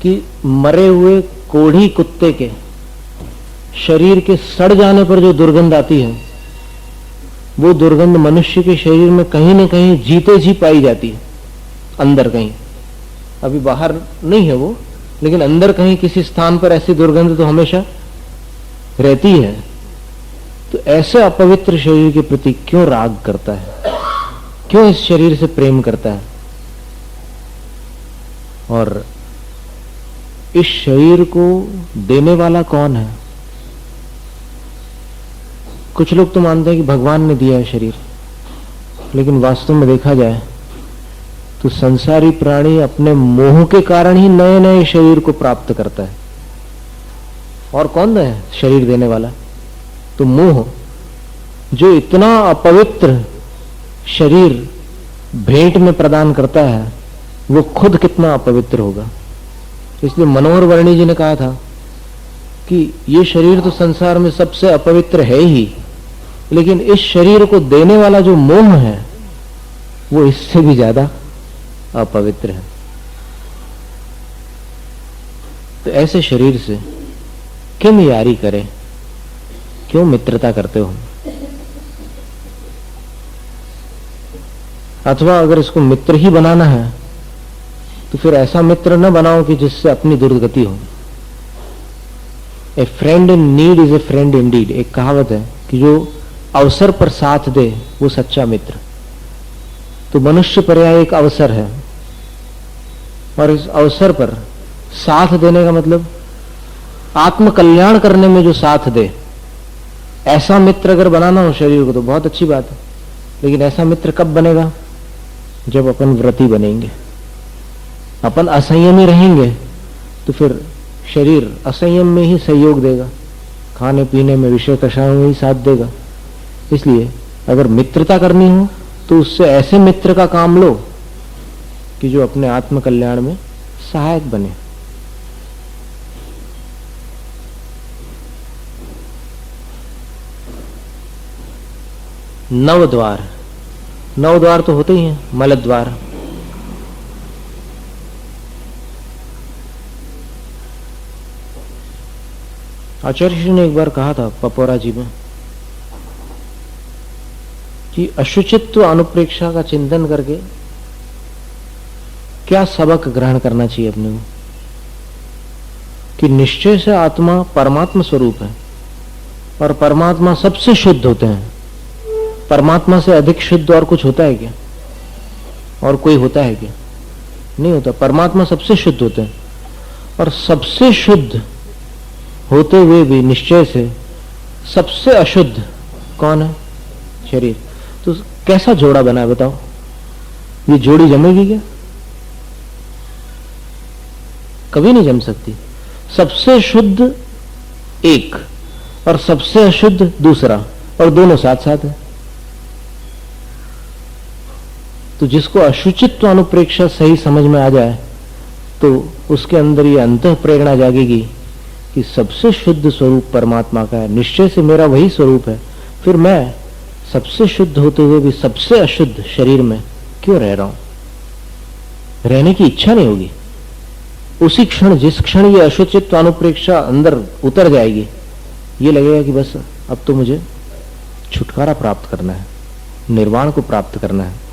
कि मरे हुए कोढ़ी कुत्ते के शरीर के सड़ जाने पर जो दुर्गंध आती है, वो दुर्गंध मनुष्य के शरीर में कहीं न कहीं जीते जी पाई जाती है, अंदर कहीं। अभी बाहर नहीं है वो, लेकिन अंदर कहीं किसी स्थान पर ऐसी दुर्गंध तो हमेशा रहती है। तो ऐसे अपवित्र शरीर के प्रति क्यों राग करता है, क्यों इस शरीर से प्रेम करता है? और इस शरीर को देने वाला कौन है? कुछ लोग तो मानते हैं कि भगवान ने दिया है शरीर, लेकिन वास्तव में देखा जाए तो संसारी प्राणी अपने मोह के कारण ही नए नए शरीर को प्राप्त करता है। और कौन है शरीर देने वाला? तो मोह, जो इतना अपवित्र शरीर भेंट में प्रदान करता है, वो खुद कितना अपवित्र होगा। इसलिए मनोहर वर्णी जी ने कहा था कि ये शरीर तो संसार में सबसे अपवित्र है ही, लेकिन इस शरीर को देने वाला जो मोह है वो इससे भी ज्यादा अपवित्र है। तो ऐसे शरीर से क्यों यारी करे, क्यों मित्रता करते हो? अथवा अगर इसको मित्र ही बनाना है तो फिर ऐसा मित्र न बनाओ कि जिससे अपनी दुर्गति हो। ए friend in need is a friend Indeed, एक कहावत है कि जो अवसर पर साथ दे वो सच्चा मित्र। तो मनुष्य पर्याय एक अवसर है, और इस अवसर पर साथ देने का मतलब आत्म कल्याण करने में जो साथ दे, ऐसा मित्र अगर बनाना हो शरीर को तो बहुत अच्छी बात है। लेकिन ऐसा मित्र कब बनेगा? जब अपन व्रती बनेंगे, अपन असंयमी रहेंगे तो फिर शरीर असंयम में ही सहयोग देगा, खाने पीने में, विषय तृष्णाओं में ही साथ देगा। इसलिए अगर मित्रता करनी हो तो उससे ऐसे मित्र का काम लो कि जो अपने आत्म कल्याण में सहायक बने। नव द्वार, नौ द्वार तो होते ही हैं, मल द्वार। आचार्य जी ने एक बार कहा था पपोरा जी में कि अशुचित्व अनुप्रेक्षा का चिंतन करके क्या सबक ग्रहण करना चाहिए अपने को, कि निश्चय से आत्मा परमात्मा स्वरूप है और परमात्मा सबसे शुद्ध होते हैं। परमात्मा से अधिक शुद्ध और कुछ होता है क्या? और कोई होता है क्या? नहीं होता। परमात्मा सबसे शुद्ध होते हैं, और सबसे शुद्ध होते हुए भी निश्चय से सबसे अशुद्ध कौन है? शरीर। तो कैसा जोड़ा बना है बताओ? ये जोड़ी जमेगी क्या? कभी नहीं जम सकती। सबसे शुद्ध एक और सबसे अशुद्ध दूसरा, और दोनों साथ साथ है। तो जिसको अशुचित्व अनुप्रेक्षा सही समझ में आ जाए तो उसके अंदर ये अंतः प्रेरणा जागेगी कि सबसे शुद्ध स्वरूप परमात्मा का है, निश्चय से मेरा वही स्वरूप है। फिर मैं सबसे शुद्ध होते हुए भी सबसे अशुद्ध शरीर में क्यों रह रहा हूं? रहने की इच्छा नहीं होगी। उसी क्षण, जिस क्षण ये अशुचित्व अनुप्रेक्षा अंदर उतर जाएगी, ये लगेगा कि बस अब तो मुझे छुटकारा प्राप्त करना है, निर्वाण को प्राप्त करना है।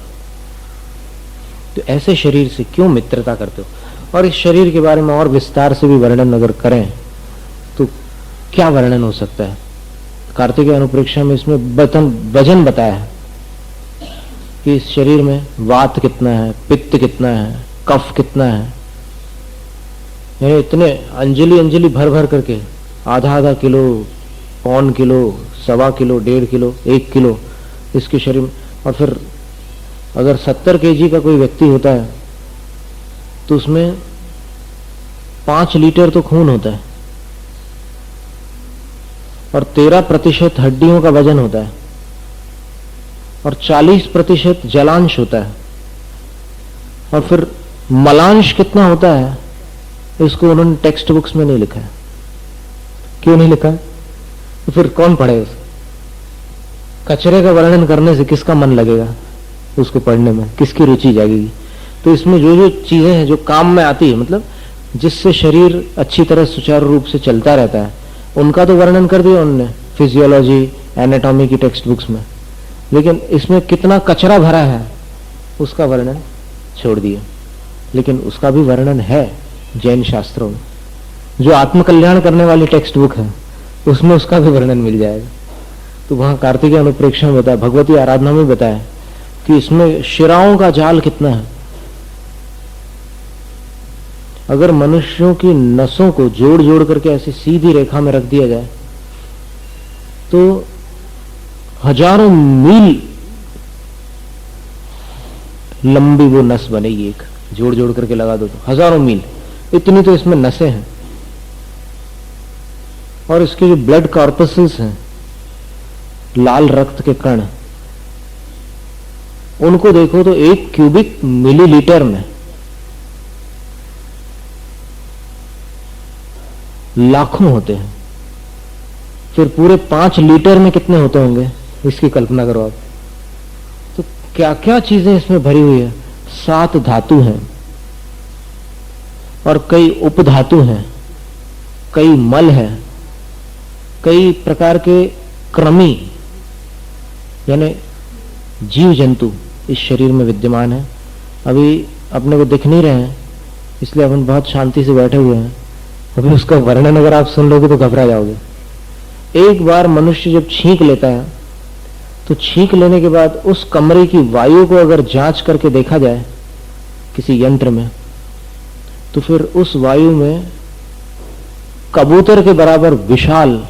तो ऐसे शरीर से क्यों मित्रता करते हो? और इस शरीर के बारे में और विस्तार से भी वर्णन अगर करें तो क्या वर्णन हो सकता है? कार्तिकेय अनुप्रेक्षा में इसमें वजन बताया है कि इस शरीर में वात कितना है, पित्त कितना है, कफ कितना है। यानी इतने अंजलि अंजलि भर भर करके आधा आधा किलो, पौन किलो, 1.25 किलो, 1.5 किलो, 1 किलो इसके शरीर में। और फिर अगर 70 kg का कोई व्यक्ति होता है तो उसमें 5 लीटर तो खून होता है, और 13% हड्डियों का वजन होता है, और 40% जलांश होता है। और फिर मलांश कितना होता है इसको उन्होंने टेक्स्ट बुक्स में नहीं लिखा है। क्यों नहीं लिखा है? तो फिर कौन पढ़े उसको? कचरे का वर्णन करने से किसका मन लगेगा उसको पढ़ने में, किसकी रुचि जागेगी? तो इसमें जो जो चीजें हैं जो काम में आती है, मतलब जिससे शरीर अच्छी तरह सुचारू रूप से चलता रहता है, उनका तो वर्णन कर दिया उन्होंने फिजियोलॉजी, एनाटॉमी की टेक्स्ट बुक्स में, लेकिन इसमें कितना कचरा भरा है उसका वर्णन छोड़ दिया। लेकिन उसका भी वर्णन है जैन शास्त्रों में। जो आत्मकल्याण करने वाली टेक्स्ट बुक है उसमें उसका भी वर्णन मिल जाएगा। तो वहां कार्तिकेय अनुप्रेक्षा में बताया, भगवती आराधना में बताया कि इसमें शिराओं का जाल कितना है। अगर मनुष्यों की नसों को जोड़ जोड़ करके ऐसी सीधी रेखा में रख दिया जाए तो हजारों मील लंबी वो नस बनेगी। एक जोड़ जोड़ करके लगा दो तो हजारों मील, इतनी तो इसमें नसें हैं। और इसके जो ब्लड कॉर्पसेस हैं, लाल रक्त के कण, उनको देखो तो 1 क्यूबिक मिलीलीटर में लाखों होते हैं। फिर पूरे 5 लीटर में कितने होते होंगे, इसकी कल्पना करो आप। तो क्या क्या चीजें इसमें भरी हुई है। 7 धातु हैं और कई उपधातु हैं, कई मल है, कई प्रकार के कृमि यानी जीव जंतु इस शरीर में विद्यमान है। अभी अपने को दिख नहीं रहे हैं, इसलिए अपन बहुत शांति से बैठे हुए हैं। अभी उसका वर्णन अगर आप सुन लोगे तो घबरा जाओगे। एक बार मनुष्य जब छींक लेता है तो छींक लेने के बाद उस कमरे की वायु को अगर जांच करके देखा जाए किसी यंत्र में, तो फिर उस वायु में कबूतर के बराबर विशाल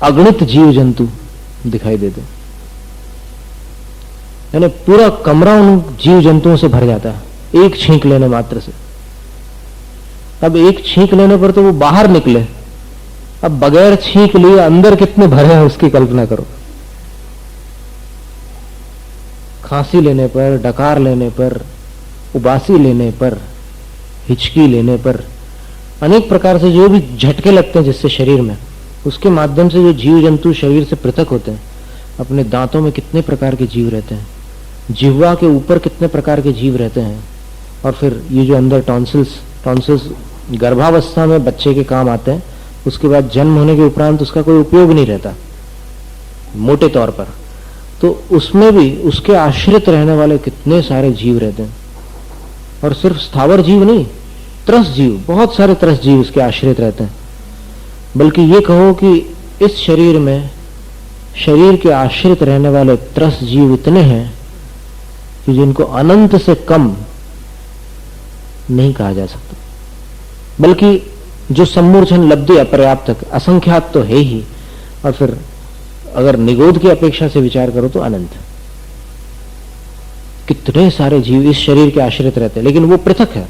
अगणित जीव जंतु दिखाई देते। यानी पूरा कमरा उन जीव जंतुओं से भर जाता है एक छींक लेने मात्र से। अब एक छींक लेने पर तो वो बाहर निकले, अब बगैर छींक लिए अंदर कितने भरे हैं उसकी कल्पना करो। खांसी लेने पर, डकार लेने पर, उबासी लेने पर, हिचकी लेने पर, अनेक प्रकार से जो भी झटके लगते हैं जिससे शरीर में, उसके माध्यम से जो जीव जंतु शरीर से पृथक होते हैं। अपने दांतों में कितने प्रकार के जीव रहते हैं, जिह्वा के ऊपर कितने प्रकार के जीव रहते हैं। और फिर ये जो अंदर टॉन्सिल्स गर्भावस्था में बच्चे के काम आते हैं, उसके बाद जन्म होने के उपरांत उसका कोई उपयोग नहीं रहता मोटे तौर पर। तो उसमें भी उसके आश्रित रहने वाले कितने सारे जीव रहते हैं। और सिर्फ स्थावर जीव नहीं, त्रस जीव, बहुत सारे त्रस जीव उसके आश्रित रहते हैं। बल्कि ये कहो कि इस शरीर में शरीर के आश्रित रहने वाले त्रस जीव इतने हैं कि जिनको अनंत से कम नहीं कहा जा सकता, बल्कि जो सम्मूर्छन लब्धि अपर्याप्त असंख्यात तो है ही। और फिर अगर निगोद की अपेक्षा से विचार करो तो अनंत। कितने सारे जीव इस शरीर के आश्रित रहते हैं, लेकिन वो पृथक है,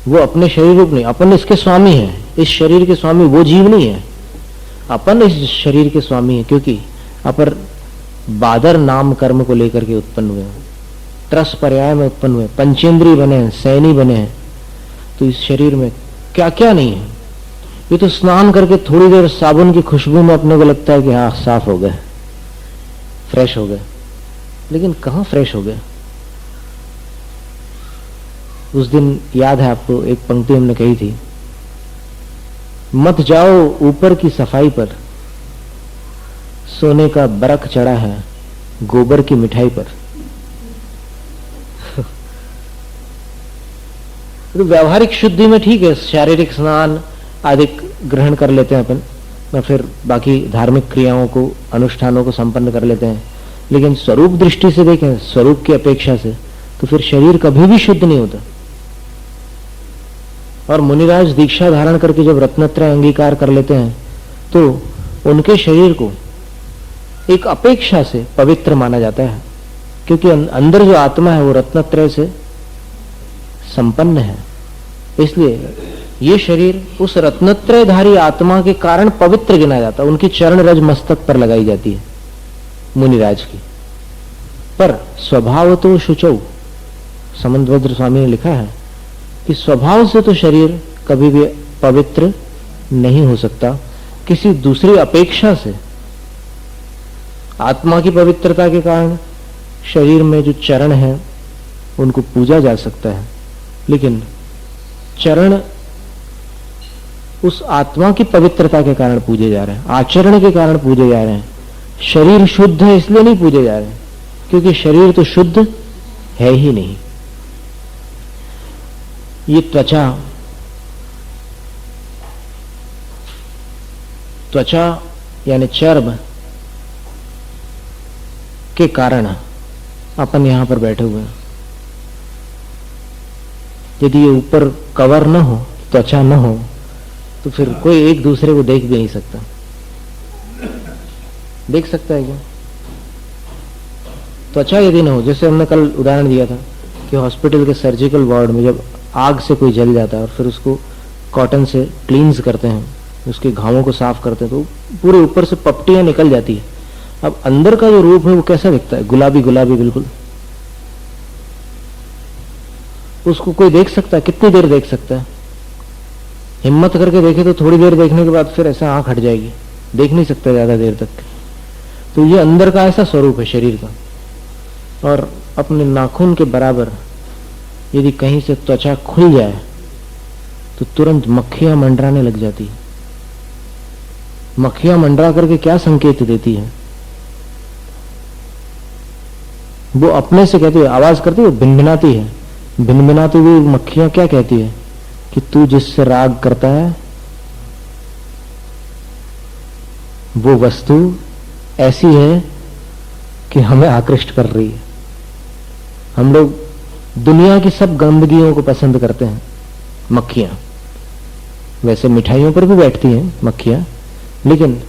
वो अपने शरीर रूप नहीं। अपन इसके स्वामी है, इस शरीर के स्वामी वो जीव नहीं है, अपन इस शरीर के स्वामी है। क्योंकि अपन बादर नाम कर्म को लेकर के उत्पन्न हुए हैं, त्रस पर्याय में उत्पन्न हुए, पंचेंद्रिय बने हैं, सैनी बने हैं। तो इस शरीर में क्या क्या नहीं है। ये तो स्नान करके थोड़ी देर साबुन की खुशबू में अपने को लगता है कि हाँ साफ हो गए, फ्रेश हो गए, लेकिन कहां फ्रेश हो गए। उस दिन याद है आपको, एक पंक्ति हमने कही थी, मत जाओ ऊपर की सफाई पर, सोने का बरक चढ़ा है गोबर की मिठाई पर। तो व्यावहारिक शुद्धि में ठीक है, शारीरिक स्नान आदि ग्रहण कर लेते हैं अपन, या फिर बाकी धार्मिक क्रियाओं को, अनुष्ठानों को संपन्न कर लेते हैं। लेकिन स्वरूप दृष्टि से देखें, स्वरूप की अपेक्षा से, तो फिर शरीर कभी भी शुद्ध नहीं होता। और मुनिराज दीक्षा धारण करके जब रत्नत्रय अंगीकार कर लेते हैं तो उनके शरीर को एक अपेक्षा से पवित्र माना जाता है, क्योंकि अंदर जो आत्मा है वो रत्नत्रय से संपन्न है। इसलिए ये शरीर उस रत्नत्रयधारी आत्मा के कारण पवित्र गिना जाता है। उनकी चरण रज मस्तक पर लगाई जाती है मुनिराज की। पर स्वभाव तो शुचौ, समंतभद्र स्वामी ने लिखा है कि स्वभाव से तो शरीर कभी भी पवित्र नहीं हो सकता, किसी दूसरी अपेक्षा से। आत्मा की पवित्रता के कारण शरीर में जो चरण है उनको पूजा जा सकता है, लेकिन चरण उस आत्मा की पवित्रता के कारण पूजे जा रहे हैं, आचरण के कारण पूजे जा रहे हैं। शरीर शुद्ध है इसलिए नहीं पूजे जा रहे हैं, क्योंकि शरीर तो शुद्ध है ही नहीं। ये त्वचा यानी चर्म के कारण अपन यहां पर बैठे हुए हैं। यदि ये ऊपर कवर न हो, त्वचा न हो, तो फिर कोई एक दूसरे को देख भी नहीं सकता। देख सकता है क्या? त्वचा यदि न हो, जैसे हमने कल उदाहरण दिया था कि हॉस्पिटल के सर्जिकल वार्ड में जब आग से कोई जल जाता है और फिर उसको कॉटन से क्लींस करते हैं, उसके घावों को साफ करते हैं, तो पूरे ऊपर से पपटियां निकल जाती है। अब अंदर का जो रूप है वो कैसा दिखता है? गुलाबी गुलाबी बिल्कुल। उसको कोई देख सकता है? कितनी देर देख सकता है? हिम्मत करके देखे तो थोड़ी देर देखने के बाद फिर ऐसा आंख हट जाएगी, देख नहीं सकता ज्यादा देर तक। तो ये अंदर का ऐसा स्वरूप है शरीर का। और अपने नाखून के बराबर यदि कहीं से त्वचा खुल जाए तो तुरंत मक्खियां मंडराने लग जाती है। मक्खियां मंडरा करके क्या संकेत देती है? वो अपने से कहती है, आवाज करती है, भिनभिनाती है। भिनभिनाती हुई मक्खियां क्या कहती है कि तू जिससे राग करता है वो वस्तु ऐसी है कि हमें आकृष्ट कर रही है। हम लोग दुनिया की सब गंदगियों को पसंद करते हैं, मक्खियां। वैसे मिठाइयों पर भी बैठती हैं मक्खियां, लेकिन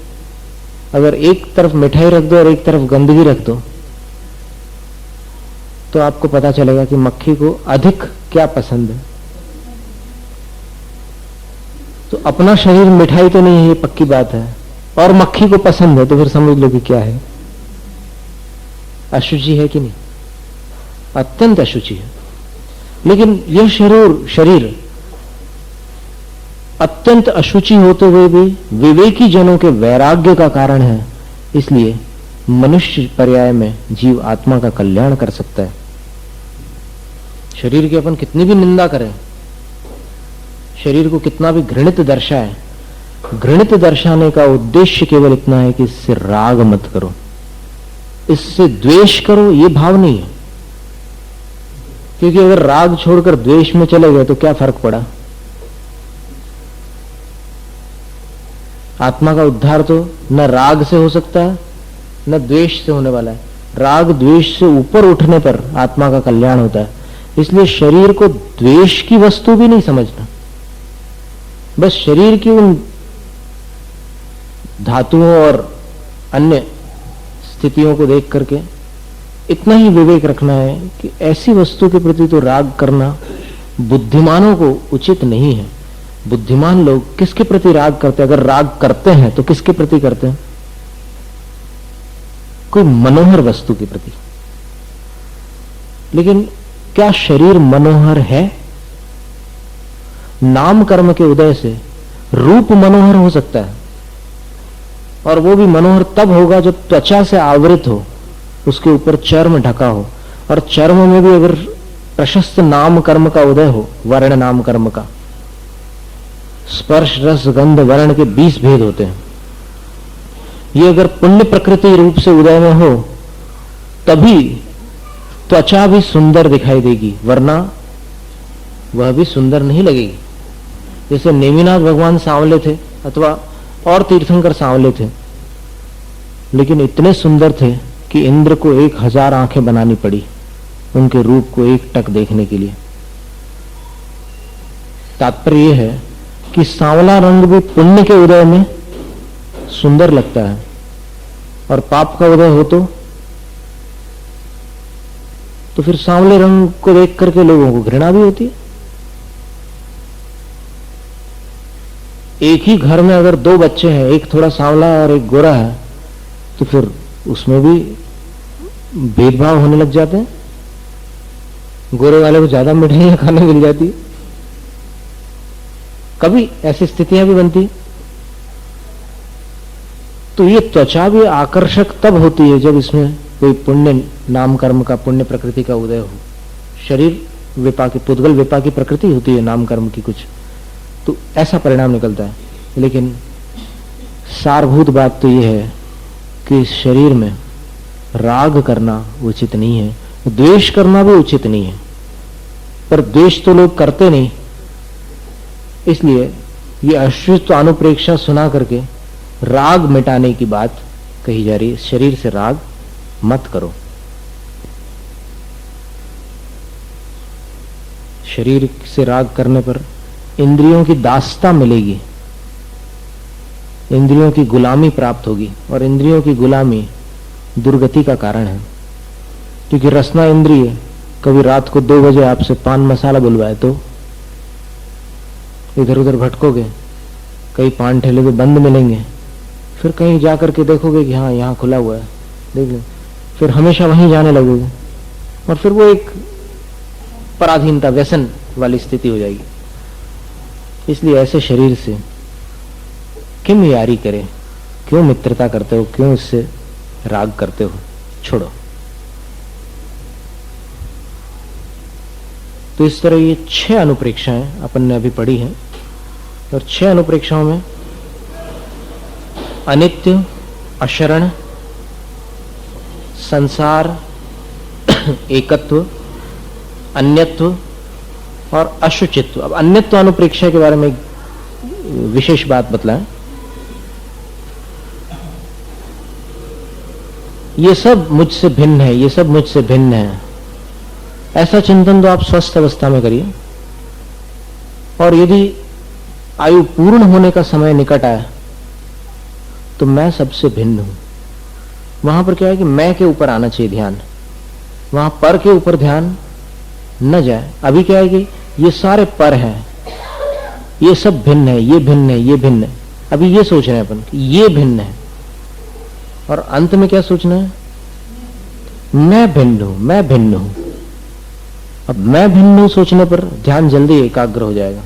अगर एक तरफ मिठाई रख दो और एक तरफ गंदगी रख दो तो आपको पता चलेगा कि मक्खी को अधिक क्या पसंद है। तो अपना शरीर मिठाई तो नहीं है, ये पक्की बात है, और मक्खी को पसंद है, तो फिर समझ लो कि क्या है। अशुचि है कि नहीं? अत्यंत अशुचि है। लेकिन यह शरीर अत्यंत अशुचि होते हुए भी विवेकी जनों के वैराग्य का कारण है। इसलिए मनुष्य पर्याय में जीव आत्मा का कल्याण कर सकता है। शरीर की अपन कितनी भी निंदा करें, शरीर को कितना भी घृणित दर्शाए, घृणित दर्शाने का उद्देश्य केवल इतना है कि इससे राग मत करो, इससे द्वेष करो, ये भाव नहीं है। क्योंकि अगर राग छोड़कर द्वेष में चले गए तो क्या फर्क पड़ा? आत्मा का उद्धार तो न राग से हो सकता है न द्वेष से होने वाला है। राग द्वेष से ऊपर उठने पर आत्मा का कल्याण होता है। इसलिए शरीर को द्वेष की वस्तु भी नहीं समझना, बस शरीर की उन धातुओं और अन्य स्थितियों को देख करके इतना ही विवेक रखना है कि ऐसी वस्तु के प्रति तो राग करना बुद्धिमानों को उचित नहीं है। बुद्धिमान लोग किसके प्रति राग करते हैं? अगर राग करते हैं तो किसके प्रति करते हैं? कोई मनोहर वस्तु के प्रति। लेकिन क्या शरीर मनोहर है? नाम कर्म के उदय से रूप मनोहर हो सकता है, और वो भी मनोहर तब होगा जब त्वचा से आवृत हो, उसके ऊपर चर्म ढका हो, और चर्म में भी अगर प्रशस्त नाम कर्म का उदय हो, वर्ण नाम कर्म का। स्पर्श रस गंध वर्ण के 20 भेद होते हैं। ये अगर पुण्य प्रकृति रूप से उदय में हो तभी त्वचा भी सुंदर दिखाई देगी, वरना वह भी सुंदर नहीं लगेगी। जैसे नेमिनाथ भगवान सांवले थे अथवा और तीर्थंकर सांवले थे, लेकिन इतने सुंदर थे कि इंद्र को 1000 आंखें बनानी पड़ी उनके रूप को एक टक देखने के लिए। तात्पर्य यह है कि सांवला रंग भी पुण्य के उदय में सुंदर लगता है, और पाप का उदय हो तो फिर सांवले रंग को देख करके लोगों को घृणा भी होती है। एक ही घर में अगर 2 बच्चे हैं, एक थोड़ा सांवला और एक गोरा है, तो फिर उसमें भी भेदभाव होने लग जाते हैं। गोरे वाले को ज्यादा मिठाइयां खाने मिल जाती है, कभी ऐसी स्थितियां भी बनती। तो ये त्वचा भी आकर्षक तब होती है जब इसमें कोई पुण्य नाम कर्म का, पुण्य प्रकृति का उदय हो। शरीर विपाकी, पुद्गल विपाकी प्रकृति होती है नाम कर्म की कुछ, तो ऐसा परिणाम निकलता है। लेकिन सारभूत बात तो यह है कि इस शरीर में राग करना उचित नहीं है, द्वेष करना भी उचित नहीं है, पर द्वेष तो लोग करते नहीं, इसलिए ये अशुचित्व अनुप्रेक्षा सुना करके राग मिटाने की बात कही जा रही है। शरीर से राग मत करो। शरीर से राग करने पर इंद्रियों की दासता मिलेगी, इंद्रियों की गुलामी प्राप्त होगी, और इंद्रियों की गुलामी दुर्गति का कारण है। क्योंकि रसना इंद्रिय कभी रात को 2 बजे आपसे पान मसाला बुलवाए तो इधर उधर भटकोगे, कई पान ठेले पे बंद मिलेंगे, फिर कहीं जाकर के देखोगे कि हाँ यहाँ खुला हुआ है, देख लो, फिर हमेशा वहीं जाने लगोगे, और फिर वो एक पराधीनता, व्यसन वाली स्थिति हो जाएगी। इसलिए ऐसे शरीर से किम यारी करे, क्यों मित्रता करते हो, क्यों इससे राग करते हो, छोड़ो। तो इस तरह ये 6 अनुप्रेक्षाएं अपन ने अभी पढ़ी हैं, और 6 अनुप्रेक्षाओं में अनित्य, अशरण, संसार, एकत्व, अन्यत्व और अशुचित्व। अब अन्यत्व अनुप्रेक्षा के बारे में विशेष बात बतलाएं। ये सब मुझसे भिन्न है, ये सब मुझसे भिन्न है, ऐसा चिंतन तो आप स्वस्थ अवस्था में करिए। और यदि आयु पूर्ण होने का समय निकट आया तो मैं सबसे भिन्न हूं, वहां पर क्या है कि मैं के ऊपर आना चाहिए ध्यान, वहां पर के ऊपर ध्यान न जाए। अभी क्या है कि ये सारे पर हैं, ये सब भिन्न है, ये भिन्न है, ये भिन्न है, अभी ये सोच रहे हैं अपन कि ये भिन्न है, और अंत में क्या सोचना है, मैं भिन्न हूं, मैं भिन्न हूं। अब मैं भिन्न हूं सोचने पर ध्यान जल्दी एकाग्र हो जाएगा।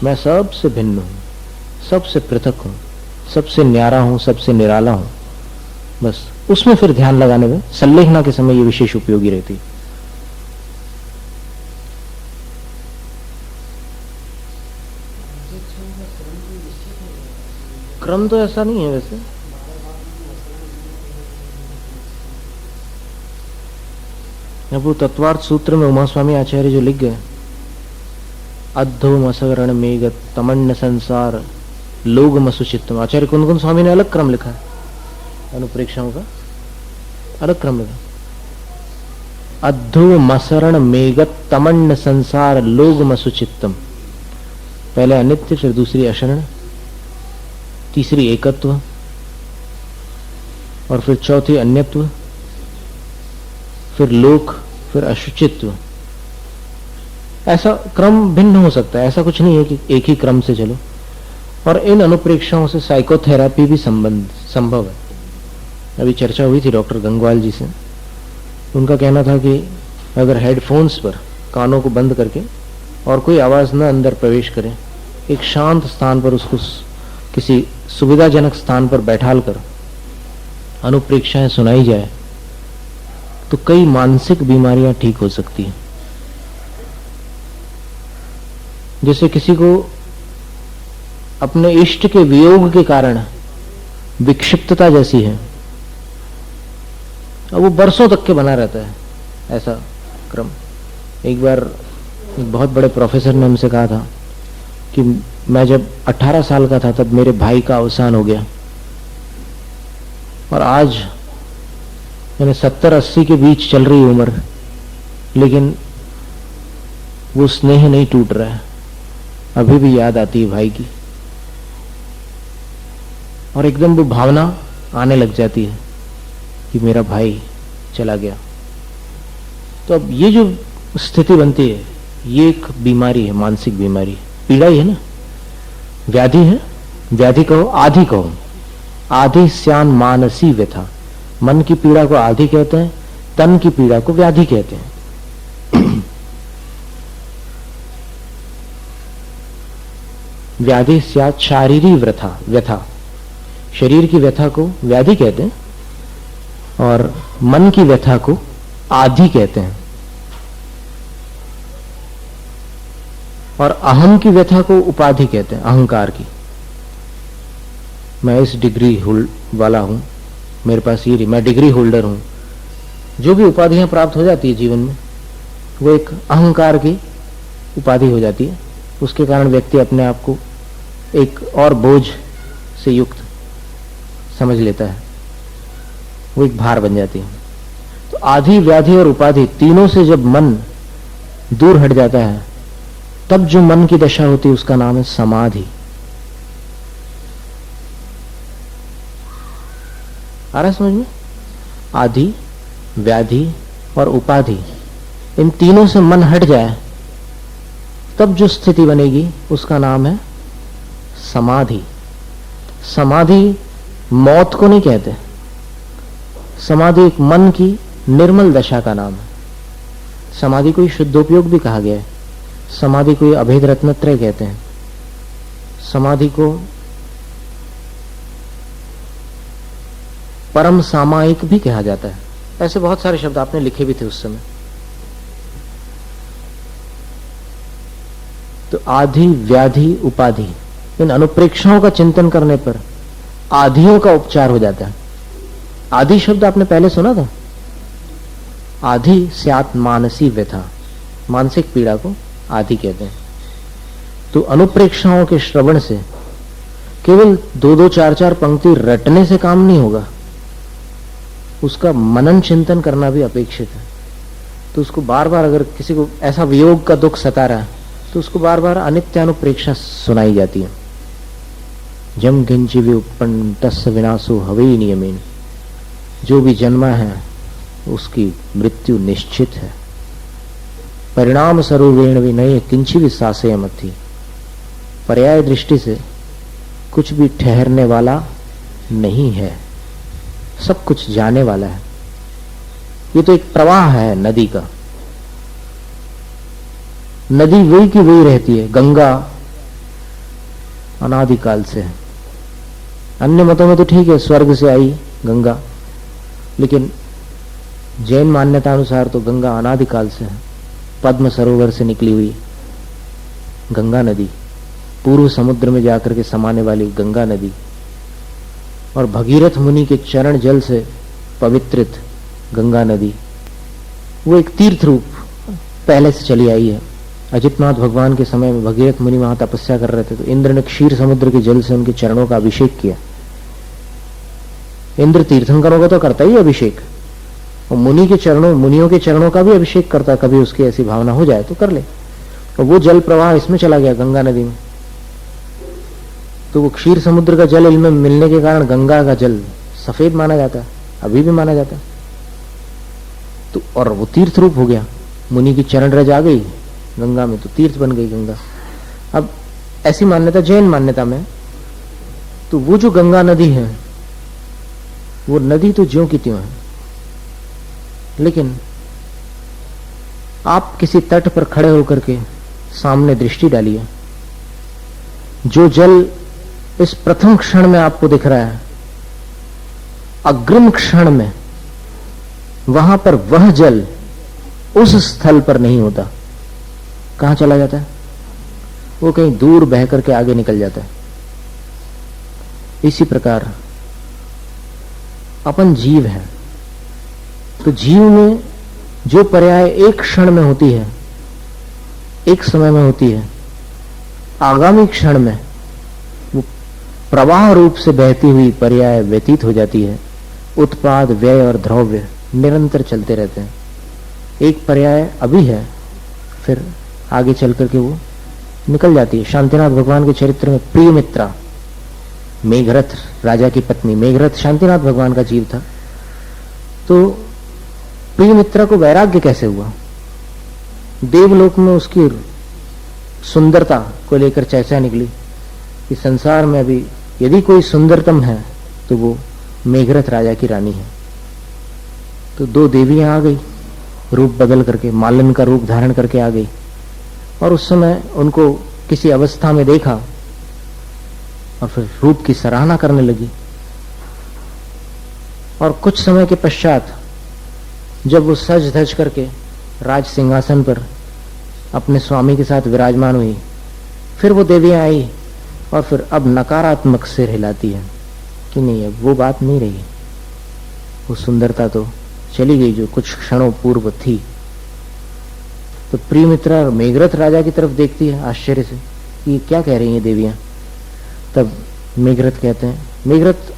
मैं सबसे भिन्न हूं, सबसे पृथक हूं, सबसे न्यारा हूं, सबसे निराला हूं, बस उसमें फिर ध्यान लगाने में संलेखना के समय ये विशेष उपयोगी रहती। क्रम तो ऐसा नहीं है वैसे, वो तत्वार्थ सूत्र में उमा स्वामी आचार्य जो लिख गए, अद्धोम असगरण मेघ तमन्न संसार लोगम असुचित्तम, आचार्य कुंदकुंद स्वामी ने अलग क्रम लिखा है, अनुप्रेक्षाओं का अलग क्रम लिखा। अद्धोम असरण मेघ तमन्न संसार लोगम असुचित्तम, पहले अनित्य, फिर दूसरी अशरण, तीसरी एकत्व, और फिर चौथी अन्यत्व, फिर लोक, फिर अशुचित्व। ऐसा क्रम भिन्न हो सकता है, ऐसा कुछ नहीं है कि एक ही क्रम से चलो। और इन अनुप्रेक्षाओं से साइकोथेरेपी भी संभव है। अभी चर्चा हुई थी डॉक्टर गंगवाल जी से, उनका कहना था कि अगर हेडफोन्स पर कानों को बंद करके और कोई आवाज न अंदर प्रवेश करे, एक शांत स्थान पर उसको किसी सुविधाजनक स्थान पर बैठाल कर अनुप्रेक्षाएं सुनाई जाए तो कई मानसिक बीमारियां ठीक हो सकती हैं। जैसे किसी को अपने इष्ट के वियोग के कारण विक्षिप्तता जैसी है, और वो बरसों तक के बना रहता है ऐसा क्रम। एक बार एक बहुत बड़े प्रोफेसर ने हमसे कहा था कि मैं जब 18 साल का था तब मेरे भाई का अवसान हो गया, और आज यानी 70-80 के बीच चल रही उम्र, लेकिन वो स्नेह नहीं टूट रहा है, अभी भी याद आती है भाई की, और एकदम वो भावना आने लग जाती है कि मेरा भाई चला गया। तो अब ये जो स्थिति बनती है, ये एक बीमारी है, मानसिक बीमारी, पीड़ा ही है ना, व्याधि है। व्याधि कहो, आधि कहो, आधि स्यान मानसी व्यथा। मन की पीड़ा को आधि कहते हैं, तन की पीड़ा को व्याधि कहते हैं। व्याधि स्यात् शारीरी व्यथा, शरीर की व्यथा को व्याधि कहते हैं, और मन की व्यथा को आधि कहते हैं। और अहम की व्यथा को उपाधि कहते हैं, अहंकार की। मैं इस डिग्री वाला हूं, मेरे पास ये, मैं डिग्री होल्डर हूं। जो भी उपाधियां प्राप्त हो जाती है जीवन में, वो एक अहंकार की उपाधि हो जाती है। उसके कारण व्यक्ति अपने आप को एक और बोझ से युक्त समझ लेता है, वो एक भार बन जाती है। तो आधि, व्याधि और उपाधि तीनों से जब मन दूर हट जाता है, तब जो मन की दशा होती है उसका नाम है समाधि। आ रहा है समझ में? आधि, व्याधि और उपाधि, इन तीनों से मन हट जाए तब जो स्थिति बनेगी उसका नाम है समाधि। समाधि मौत को नहीं कहते, समाधि एक मन की निर्मल दशा का नाम है। समाधि को शुद्धोपयोग भी कहा गया है, समाधि को अभेद रत्नत्रय कहते हैं, समाधि को परम सामायिक भी कहा जाता है। ऐसे बहुत सारे शब्द आपने लिखे भी थे उस समय। तो आधि, व्याधि, उपाधि, इन अनुप्रेक्षाओं का चिंतन करने पर आधियों का उपचार हो जाता है। आधि शब्द आपने पहले सुना था? आधि स्यात् मानसी व्यथा, मानसिक पीड़ा को आधि कहते हैं। तो अनुप्रेक्षाओं के श्रवण से केवल 2-2, 4-4 पंक्ति रटने से काम नहीं होगा, उसका मनन चिंतन करना भी अपेक्षित है। तो उसको बार बार, अगर किसी को ऐसा वियोग का दुख सता रहा है तो उसको बार बार अनित्य अनुप्रेक्षा सुनाई जाती है। जम किंचि व्युत्पन्न तस्य विनाशो हवै नियमेन, जो भी जन्मा है उसकी मृत्यु निश्चित है। परिणाम स्वरूपेण विनय किंचि विसासे मथि, पर्याय दृष्टि से कुछ भी ठहरने वाला नहीं है, सब कुछ जाने वाला है। ये तो एक प्रवाह है नदी का, नदी वही की वही रहती है। गंगा अनादिकाल से है। अन्य मतों में तो ठीक है, स्वर्ग से आई गंगा, लेकिन जैन मान्यता अनुसार तो गंगा अनादिकाल से है। पद्म सरोवर से निकली हुई गंगा नदी, पूर्व समुद्र में जाकर के समाने वाली गंगा नदी, और भगीरथ मुनि के चरण जल से पवित्रित गंगा नदी, वो एक तीर्थ रूप पहले से चली आई है। अजितनाथ भगवान के समय में भगीरथ मुनि वहां तपस्या कर रहे थे, तो इंद्र ने क्षीर समुद्र के जल से उनके चरणों का अभिषेक किया। इंद्र तीर्थंकरों का तो करता ही अभिषेक, और मुनियों के चरणों का भी अभिषेक करता, कभी उसकी ऐसी भावना हो जाए तो कर ले। और वो जल प्रवाह इसमें चला गया गंगा नदी में, तो वो क्षीर समुद्र का जल इनमें मिलने के कारण गंगा का जल सफेद माना जाता है, अभी भी माना जाता है। तो और वो तीर्थ रूप हो गया, मुनि की चरण रज आ गई गंगा में, तो तीर्थ बन गई गंगा। अब ऐसी मान्यता जैन मान्यता में, तो वो जो गंगा नदी है, वो नदी तो ज्यों की त्यों है, लेकिन आप किसी तट पर खड़े होकर के सामने दृष्टि डालिए, जो जल इस प्रथम क्षण में आपको दिख रहा है, अग्रिम क्षण में वहां पर वह जल उस स्थल पर नहीं होता। कहां चला जाता है? वो कहीं दूर बह करके आगे निकल जाता है। इसी प्रकार अपन जीव है, तो जीव में जो पर्याय एक क्षण में होती है, एक समय में होती है, आगामी क्षण में वो प्रवाह रूप से बहती हुई पर्याय व्यतीत हो जाती है। उत्पाद, व्यय और द्रव्य निरंतर चलते रहते हैं। एक पर्याय अभी है, फिर आगे चल करके वो निकल जाती है। शांतिनाथ भगवान के चरित्र में प्रिय मित्रा, मेघरथ राजा की पत्नी, मेघरथ शांतिनाथ भगवान का जीव था, तो प्रिय मित्रा को वैराग्य कैसे हुआ? देवलोक में उसकी सुंदरता को लेकर चर्चा निकली कि संसार में अभी यदि कोई सुंदरतम है तो वो मेघरथ राजा की रानी है। तो 2 देवियां आ गई, रूप बदल करके, मालन का रूप धारण करके आ गई, और उस समय उनको किसी अवस्था में देखा और फिर रूप की सराहना करने लगी। और कुछ समय के पश्चात जब वो सज धज करके राज सिंहासन पर अपने स्वामी के साथ विराजमान हुई, फिर वो देवियां आई और फिर अब नकारात्मक सिर हिलाती है कि नहीं, अब वो बात नहीं रही, वो सुंदरता तो चली गई जो कुछ क्षणों पूर्व थी। तो प्रिय मित्रा मेघरथ राजा की तरफ देखती है आश्चर्य से, ये क्या कह रही हैं देवियां। तब मेघरथ कहते हैं, मेघरथ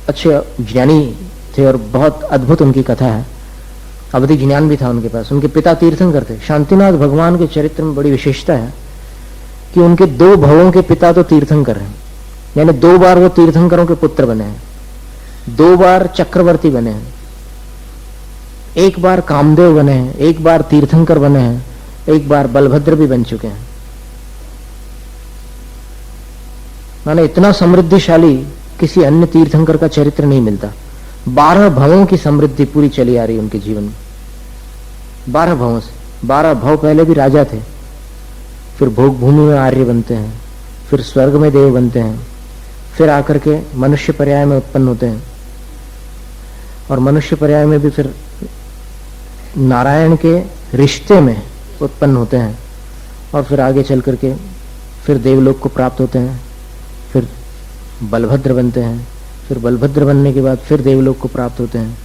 अच्छे ज्ञानी थे और बहुत अद्भुत उनकी कथा है, अवधि ज्ञान भी था उनके पास। उनके पिता तीर्थंकर थे। शांतिनाथ भगवान के चरित्र में बड़ी विशेषता है कि उनके 2 भवों के पिता तो तीर्थंकर हैं, यानी 2 बार वो तीर्थंकरों के पुत्र बने हैं, 2 बार चक्रवर्ती बने हैं, 1 बार कामदेव बने हैं, 1 बार तीर्थंकर बने हैं, 1 बार बलभद्र भी बन चुके हैं। माने इतना समृद्धिशाली किसी अन्य तीर्थंकर का चरित्र नहीं मिलता। 12 भवों की समृद्धि पूरी चली आ रही है उनके जीवन में। 12 भवों से, 12 भव पहले भी राजा थे, फिर भोग भूमि में आर्य बनते हैं, फिर स्वर्ग में देव बनते हैं, फिर आकर के मनुष्य पर्याय में उत्पन्न होते हैं और मनुष्य पर्याय में भी फिर नारायण के रिश्ते में उत्पन्न होते हैं और फिर आगे चल करके फिर देवलोक को प्राप्त होते हैं, फिर बलभद्र बनते हैं, फिर बलभद्र बनने के बाद फिर देवलोक को प्राप्त होते हैं,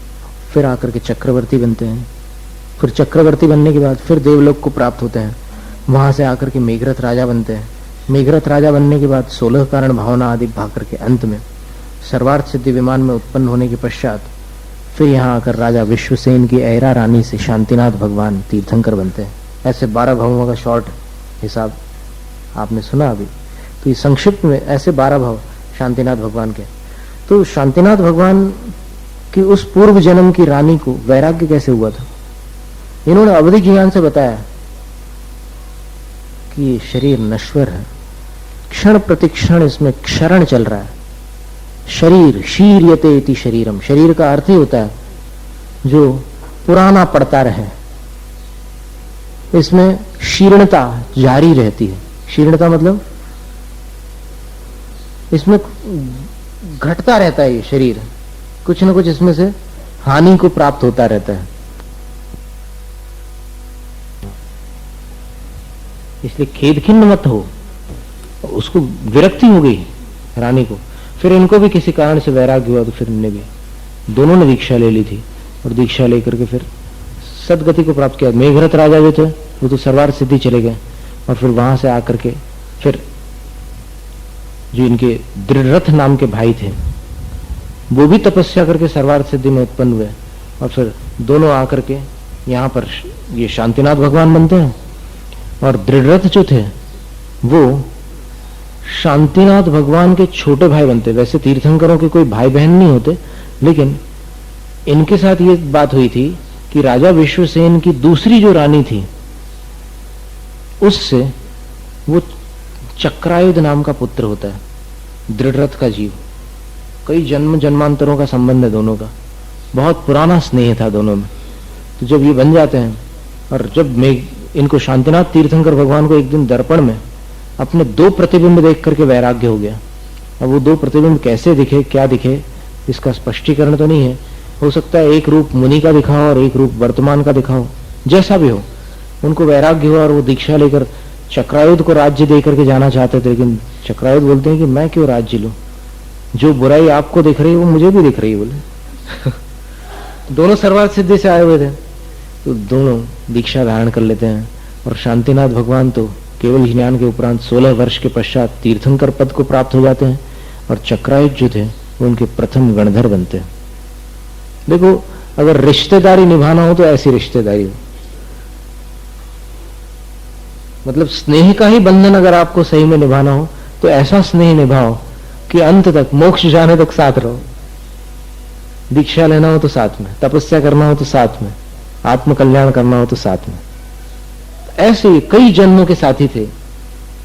फिर आकर के चक्रवर्ती बनते हैं, फिर चक्रवर्ती बनने के बाद फिर देवलोक को प्राप्त होते हैं, वहां से आकर के मेघरथ राजा बनते हैं। मेघरथ राजा बनने के बाद 16 कारण भावना आदि भाग करके अंत में सर्वार्थ सिद्धि विमान में उत्पन्न होने के पश्चात फिर यहाँ आकर राजा विश्वसेन की ऐरा रानी से शांतिनाथ भगवान तीर्थंकर बनते हैं। ऐसे 12 भवों का शॉर्ट हिसाब आपने सुना अभी। तो ये संक्षिप्त में ऐसे 12 भव शांतिनाथ भगवान के। तो शांतिनाथ भगवान की उस पूर्व जन्म की रानी को वैराग्य कैसे हुआ था, इन्होंने अवधि ज्ञान से बताया कि ये शरीर नश्वर है, क्षण प्रतिक्षण इसमें क्षरण चल रहा है। शरीर शीर्यते इति शरीरम, शरीर का अर्थ ही होता है जो पुराना पड़ता रहे, इसमें शीर्णता जारी रहती है। शीर्णता मतलब इसमें घटता रहता है, ये शरीर कुछ न कुछ इसमें से हानि को प्राप्त होता रहता है। इसलिए खेद खिन्न मत हो। उसको विरक्ति हो गई रानी को, फिर इनको भी किसी कारण से वैराग्य हुआ, तो फिर इनने भी, दोनों ने दीक्षा ले ली थी और दीक्षा लेकर के फिर सदगति को प्राप्त किया। मेघरथ राजा जो थे वो तो सर्वार्थ सिद्धि चले गए और फिर वहां से आकर के फिर जो इनके दृढ़रथ नाम के भाई थे वो भी तपस्या करके सर्वार्थ सिद्धि में उत्पन्न हुए और फिर दोनों आकर के यहाँ पर ये शांतिनाथ भगवान बनते हैं। और दृढ़रथ जो थे वो शांतिनाथ भगवान के छोटे भाई बनते। वैसे तीर्थंकरों के कोई भाई बहन नहीं होते, लेकिन इनके साथ ये बात हुई थी कि राजा विश्वसेन की दूसरी जो रानी थी उससे वो चक्रायुध नाम का पुत्र होता है, दृढ़रथ का जीव। कई जन्म जन्मांतरों का संबंध है दोनों का, बहुत पुराना स्नेह था दोनों में। तो जब ये बन जाते हैं और जब इनको शांतिनाथ तीर्थंकर भगवान को एक दिन दर्पण में अपने 2 प्रतिबिंब देख करके वैराग्य हो गया। अब वो 2 प्रतिबिंब कैसे दिखे, क्या दिखे, इसका स्पष्टीकरण तो नहीं है। हो सकता है एक रूप मुनि का दिखा हो और एक रूप वर्तमान का दिखा हो, जैसा भी हो उनको वैराग्य हुआ और वो दीक्षा लेकर चक्रायुध को राज्य दे करके जाना चाहते थे। लेकिन चक्रायुध बोलते हैं कि मैं क्यों राज्य लूं, जो बुराई आपको दिख रही है वो मुझे भी दिख रही है बोले। दोनों सर्वार्थ सिद्धि से आए हुए थे, तो दोनों दीक्षा धारण कर लेते हैं और शांतिनाथ भगवान तो केवल ज्ञान के उपरांत 16 वर्ष के पश्चात तीर्थंकर पद को प्राप्त हो जाते हैं और चक्रायुध जो थे वो उनके प्रथम गणधर बनते हैं। देखो, अगर रिश्तेदारी निभाना हो तो ऐसी रिश्तेदारी हो, मतलब स्नेह का ही बंधन अगर आपको सही में निभाना हो तो ऐसा स्नेह निभाओ कि अंत तक, मोक्ष जाने तक साथ रहो। दीक्षा लेना हो तो साथ में, तपस्या करना हो तो साथ में, आत्म कल्याण करना हो तो साथ में। ऐसे कई जन्मों के साथी थे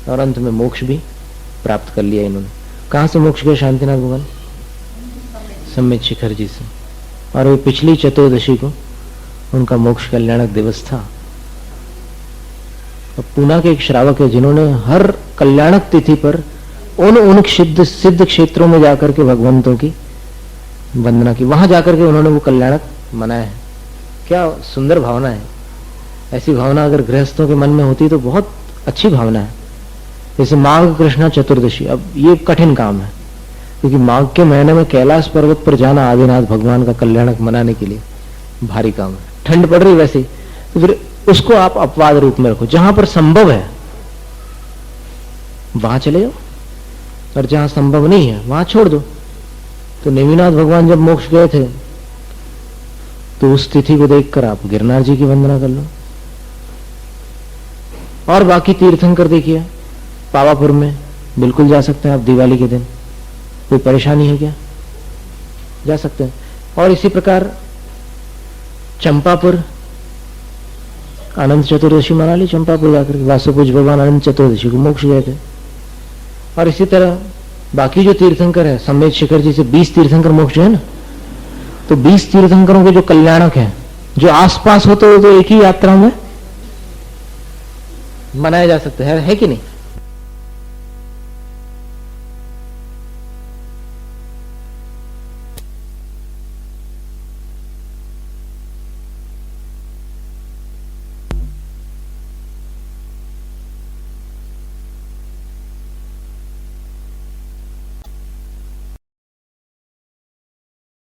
और अंत में मोक्ष भी प्राप्त कर लिया इन्होंने। कहां से मोक्ष किया शांतिनाथ भगवान? सम्यक शिखर जी से। और वो पिछली चतुर्दशी को उनका मोक्ष कल्याणक दिवस था। और पूना के एक श्रावक है जिन्होंने हर कल्याणक तिथि पर उन सिद्ध क्षेत्रों में जाकर के भगवंतों की वंदना की, वहां जाकर के उन्होंने वो कल्याणक मनाया है। क्या सुंदर भावना है। ऐसी भावना अगर गृहस्थों के मन में होती तो बहुत अच्छी भावना है। जैसे माघ कृष्णा चतुर्दशी, अब ये कठिन काम है क्योंकि माघ के महीने में कैलाश पर्वत पर जाना आदिनाथ भगवान का कल्याणक मनाने के लिए भारी काम है। ठंड पड़ रही वैसे, तो फिर उसको आप अपवाद रूप में रखो। जहां पर संभव है वहां चले जाओ, और जहां संभव नहीं है वहां छोड़ दो। तो नेमिनाथ भगवान जब मोक्ष गए थे तो उस तिथि को देखकर आप गिरनार जी की वंदना कर लो। और बाकी तीर्थंकर देखिए, पावापुर में बिल्कुल जा सकते हैं आप दिवाली के दिन, कोई परेशानी है क्या? जा सकते हैं। और इसी प्रकार चंपापुर अनंत चतुर्दशी मना ली, चंपापुर जाकर वासुपूज भगवान अनंत चतुर्दशी को मोक्ष गए थे। और इसी तरह बाकी जो तीर्थंकर है, समेत शिखर जी से 20 तीर्थंकर मोक्ष है ना, तो 20 तीर्थंकरों के जो कल्याणक हैं, जो आसपास होते हो तो एक ही यात्रा में मनाया जा सकता है कि नहीं?